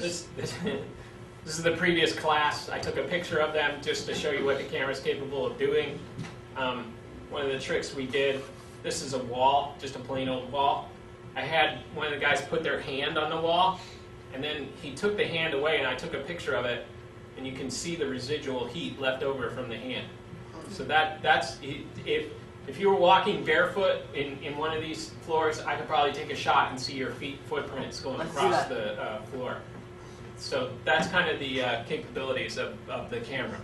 This is the previous class. I took a picture of them just to show you what the camera is capable of doing. One of the tricks we did, this is a wall, just a plain old wall. I had one of the guys put their hand on the wall, and then he took the hand away, and I took a picture of it, and you can see the residual heat left over from the hand. So that's, if you were walking barefoot in one of these floors, I could probably take a shot and see your feet footprints going across the floor. So that's kind of the capabilities of the camera.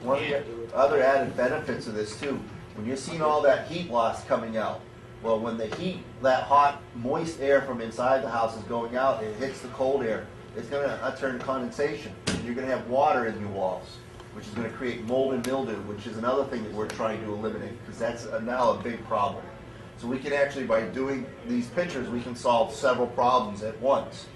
One of the other added benefits of this too, when you're seeing all that heat loss coming out, well, when the heat, that hot, moist air from inside the house is going out, it hits the cold air, it's going to turn condensation. And you're going to have water in your walls, which is going to create mold and mildew, which is another thing that we're trying to eliminate, because that's now a big problem. So we can actually, by doing these pictures, we can solve several problems at once.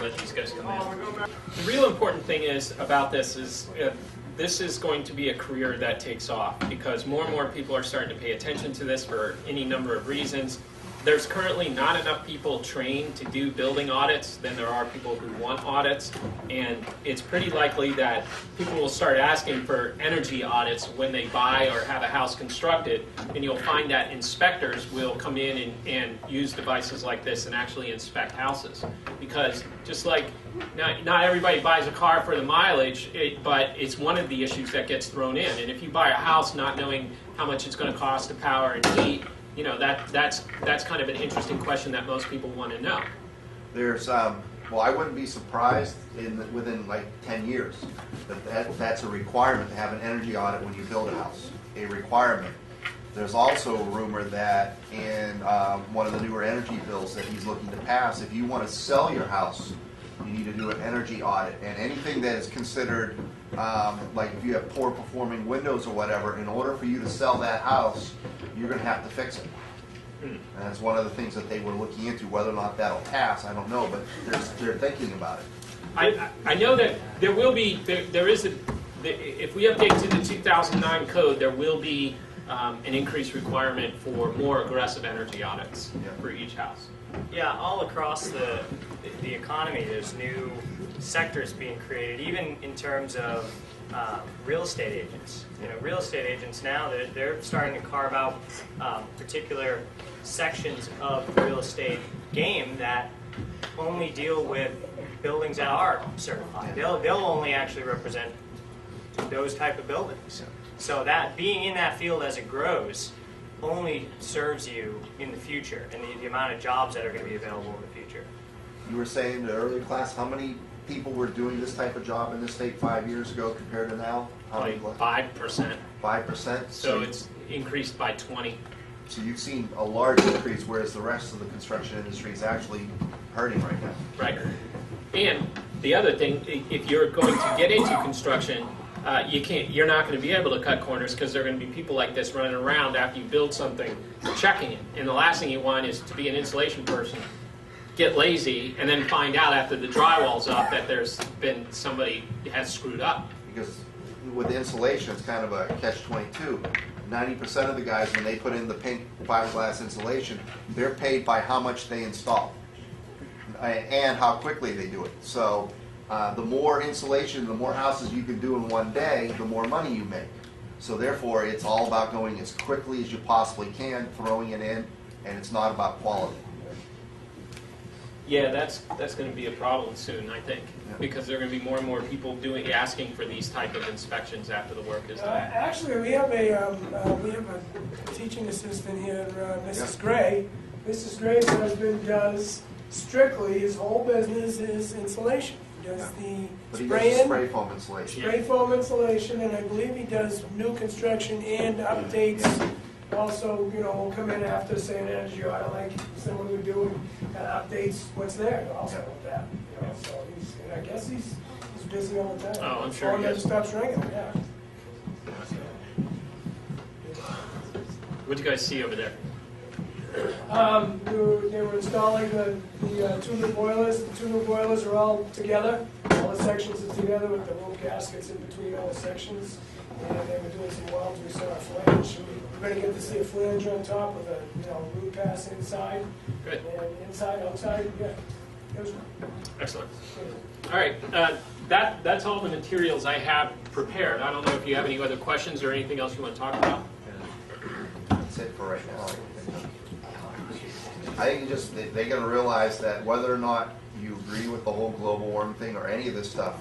Let these guys come in. The real important thing about this is this is going to be a career that takes off, because more and more people are starting to pay attention to this for any number of reasons. There's currently not enough people trained to do building audits than there are people who want audits, and it's pretty likely that people will start asking for energy audits when they buy or have a house constructed, and you'll find that inspectors will come in and use devices like this and actually inspect houses. Because just like not everybody buys a car for the mileage, but it's one of the issues that gets thrown in. And if you buy a house not knowing how much it's going to cost to power and heat, you know, that's kind of an interesting question that most people want to know. There's, well, I wouldn't be surprised within like 10 years that's a requirement to have an energy audit when you build a house, a requirement. There's also a rumor that in one of the newer energy bills that he's looking to pass, if you want to sell your house, you need to do an energy audit, and anything that is considered, like if you have poor performing windows or whatever, in order for you to sell that house, you're going to have to fix it. And that's one of the things that they were looking into. Whether or not that'll pass, I don't know, but they're thinking about it. I know that there will be, there is if we update to the 2009 code, there will be an increased requirement for more aggressive energy audits for each house. Yeah, all across the economy, there's new sectors being created, even in terms of real estate agents. You know, real estate agents now, they're starting to carve out particular sections of the real estate game that only deal with buildings that are certified. They'll only actually represent those type of buildings. So that being in that field as it grows only serves you in the future and the amount of jobs that are going to be available in the future. You were saying in the earlier class, how many people were doing this type of job in this state 5 years ago compared to now? Like 5%. 5%? So it's increased by 20. So you've seen a large increase, whereas the rest of the construction industry is actually hurting right now. Right. And the other thing, if you're going to get into construction, you're not going to be able to cut corners, because there are going to be people like this running around after you build something, checking it. And the last thing you want is to be an insulation person, get lazy, and then find out after the drywall's up that there's been somebody has screwed up. Because with insulation, it's kind of a catch-22. 90% of the guys, when they put in the pink fiberglass insulation, they're paid by how much they install and how quickly they do it. So the more insulation, the more houses you can do in one day, the more money you make. So therefore, it's all about going as quickly as you possibly can, throwing it in, and it's not about quality. Yeah, that's going to be a problem soon, I think, because there are going to be more and more people asking for these type of inspections after the work is done. Actually, we have a teaching assistant here, Mrs. Gray. Mrs. Gray's husband does strictly, his whole business is insulation. He does the spray foam insulation. Spray foam insulation, and I believe he does new construction and updates. Also, you know, we'll come in after, say, an energy audit, like someone would do, and updates what's there also with that. You know, so I guess he's busy all the time. Oh, I'm sure he Phone never is. stops ringing, yeah. What do you guys see over there? They were installing the two new boilers. The two new boilers are all together. all the sections are together with the rope gaskets in between all the sections. And then we're doing some welds, we saw a flange. We're gonna get to see a flange on top with a, root pass inside. Good. And inside, outside, yeah. It was Excellent. good. All right, that's all the materials I have prepared. I don't know if you have any other questions or anything else you want to talk about. That's it for right now. I think they're gonna realize that whether or not you agree with the whole global warming thing or any of this stuff,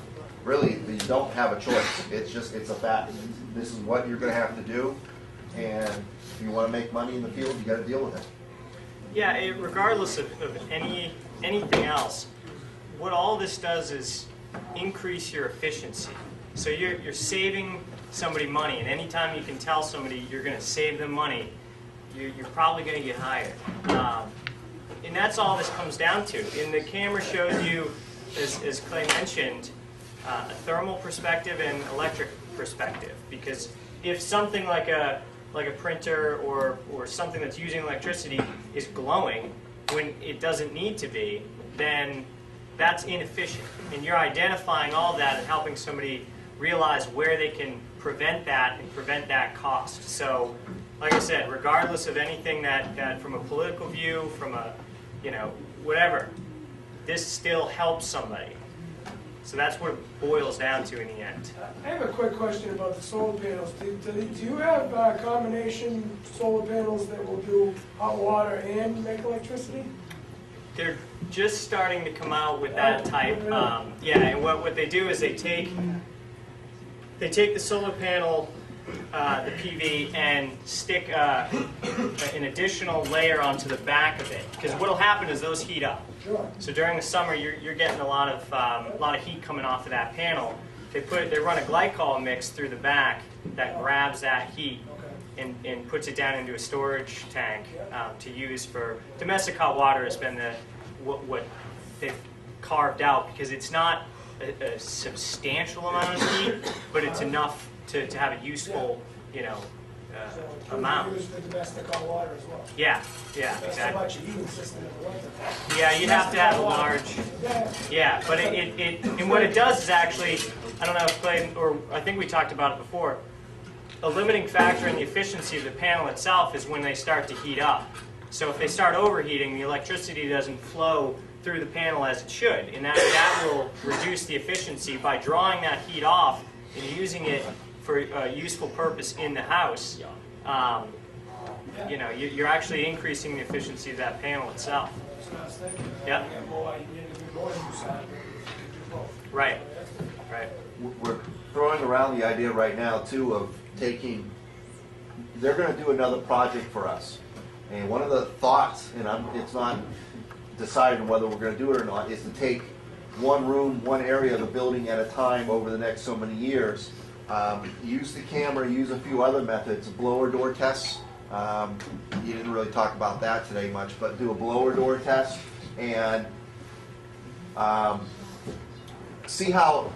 really, you don't have a choice. It's a fact. This is what you're gonna have to do, and if you wanna make money in the field, you gotta deal with it. Yeah, regardless of anything else, what all this does is increase your efficiency. So you're saving somebody money, and anytime you can tell somebody you're going to save them money, you're probably going to get hired. And that's all this comes down to. And the camera shows you, as Clay mentioned, a thermal perspective and electric perspective. Because if something like a printer or something that's using electricity is glowing when it doesn't need to be, then that's inefficient. And you're identifying all that and helping somebody realize where they can prevent that and prevent that cost. So, like I said, regardless of anything that from a political view, from a, whatever, this still helps somebody. So that's what it boils down to in the end. I have a quick question about the solar panels. Do you have combination solar panels that will do hot water and make electricity? They're just starting to come out with that type. Yeah, and what they do is they take the solar panel, the PV, and stick an additional layer onto the back of it. Because what will happen is those heat up. Sure. So during the summer, you're getting a lot of heat coming off of that panel. They run a glycol mix through the back that grabs that heat and puts it down into a storage tank to use for domestic hot water. Has been what they've carved out, because it's not a substantial amount of heat, but it's enough to have a useful amount. Use the domestic hot water as well. Yeah, That's exactly. so much heating system in the winter. Yeah, you'd have to have a large. Yeah. Yeah, but and what it does is actually, I don't know if Clay, or I think we talked about it before, a limiting factor in the efficiency of the panel itself is when they start to heat up. So if they start overheating, the electricity doesn't flow through the panel as it should, and that will reduce the efficiency by drawing that heat off and using it for a useful purpose in the house. You're actually increasing the efficiency of that panel itself. That's what I was thinking. Yeah. You need to do more use out of it. You can do both. Right. Right. We're throwing around the idea right now too of taking, they're going to do another project for us. And one of the thoughts, and it's not deciding whether we're going to do it or not, is to take one room, one area of the building at a time over the next so many years. Use the camera, use a few other methods, blower door tests. You didn't really talk about that today much, but do a blower door test and see how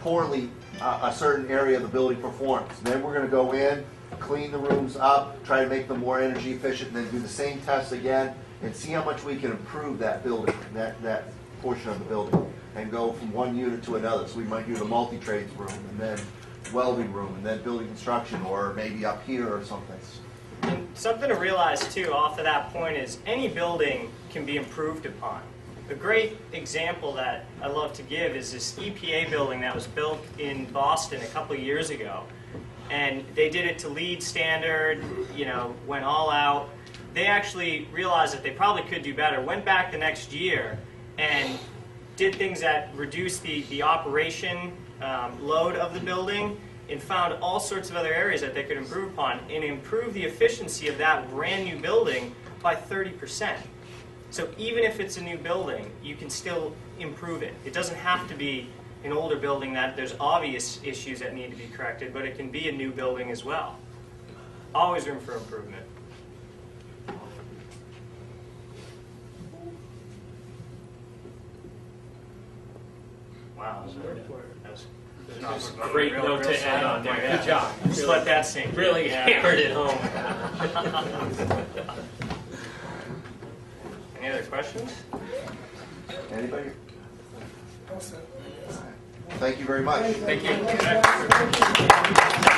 poorly a certain area of the building performs. Then we're going to go in, clean the rooms up, try to make them more energy efficient, and then do the same test again and see how much we can improve that building, that portion of the building, and go from one unit to another. So we might do the multi-trades room, and then welding room, and then building construction, or maybe up here or something. And something to realize too off of that point is any building can be improved upon. A great example that I love to give is this EPA building that was built in Boston a couple of years ago. And they did it to LEED standard, went all out. They actually realized that they probably could do better, went back the next year and did things that reduced the operation load of the building, and found all sorts of other areas that they could improve upon and improve the efficiency of that brand new building by 30%. So even if it's a new building, you can still improve it. It doesn't have to be an older building that there's obvious issues that need to be corrected, but it can be a new building as well. Always room for improvement. Wow, That's a great note to add on there. Good job. Just let that sink. Really hammered it home. Any other questions? Anybody? Also, Thank you very much. Thank you. Thank you.